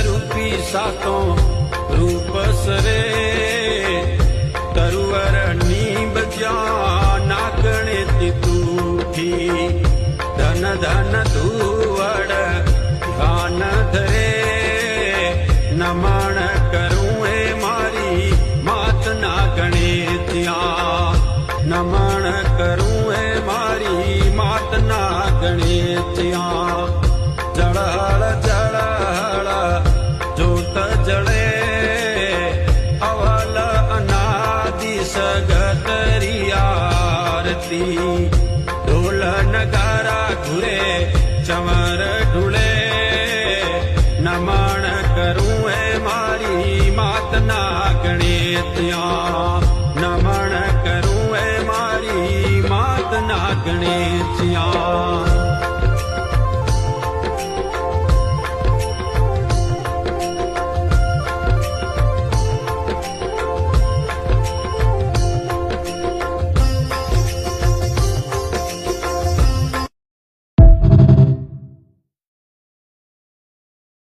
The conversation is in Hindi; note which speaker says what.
Speaker 1: रूपी सातो रूप सरे तरुवर नीब ज्या नागणे तूठी धन धन धुवड़ गान धरे नमण करूं ए मारी मात नागणे त्या नमण करूं ए मारी मात नागणे त्या जड़हड़ जड़हड़ जोत जड़े अवल अनादि सगतरी आरती ढोल नगारा घुरे चमर ढूले नमण करूं ए मारी मात नागणे त्या नमण करूं ए मारी मात नागणे त्या।